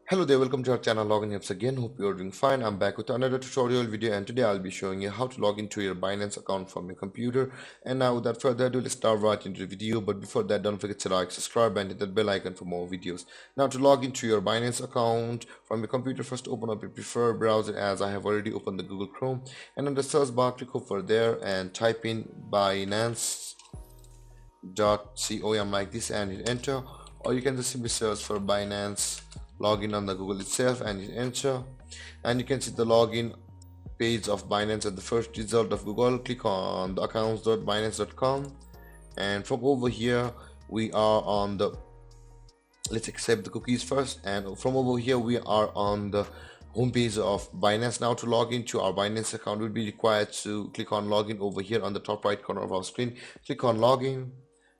Hello there, welcome to our channel Login Apps again. Hope you're doing fine. I'm back with another tutorial video, and today I'll be showing you how to log into your Binance account from your computer. And now without further ado, let's start right into the video. But before that, don't forget to like, subscribe and hit that bell icon for more videos. Now to log into your Binance account from your computer, first open up your preferred browser, as I have already opened the Google Chrome. And on the search bar, click over there and type in Binance.com like this and hit enter. Or you can just simply search for Binance login on the Google itself and hit enter, and you can see the login page of Binance at the first result of Google. Click on the accounts.binance.com, and from over here we are on the, let's accept the cookies first, and from over here we are on the homepage of Binance. Now to log into our Binance account, we'll be required to click on login over here on the top right corner of our screen. Click on login,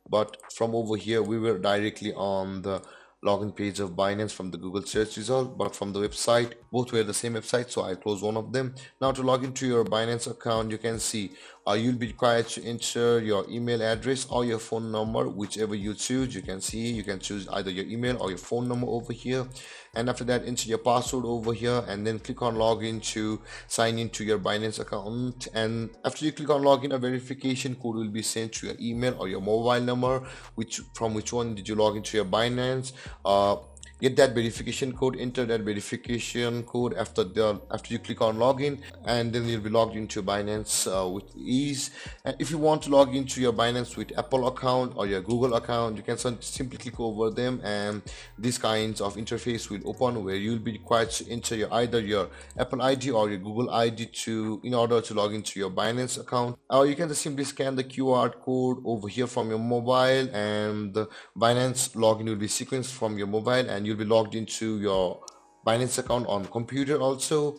but from over here we were directly on the login page of Binance from the Google search result, but from the website both were the same website, so I close one of them. Now to log into your Binance account, you can see you'll be required to enter your email address or your phone number, whichever you choose. You can see you can choose either your email or your phone number over here, and after that enter your password over here, and then click on login to sign into your Binance account. And after you click on login, a verification code will be sent to your email or your mobile number, which one did you log into your Binance. Get that verification code, enter that verification code after you click on login, and then you'll be logged into Binance with ease. And if you want to log into your Binance with Apple account or your Google account, you can simply click over them, and these kinds of interface will open where you'll be required to enter either your Apple ID or your Google ID in order to log into your Binance account. Or you can just simply scan the QR code over here from your mobile, and the Binance login will be sequenced from your mobile, and you'll be logged into your Binance account on computer also.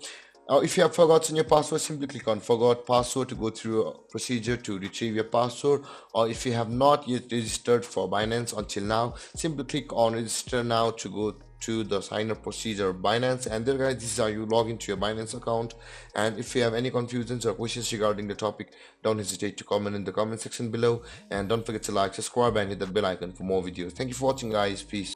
If you have forgotten your password, simply click on forgot password to go through a procedure to retrieve your password. Or if you have not yet registered for Binance until now, simply click on register now to go to the sign up procedure of Binance. And there guys, this is how you log into your Binance account. And if you have any confusions or questions regarding the topic, don't hesitate to comment in the comment section below, and don't forget to like, subscribe and hit the bell icon for more videos. Thank you for watching guys. Peace.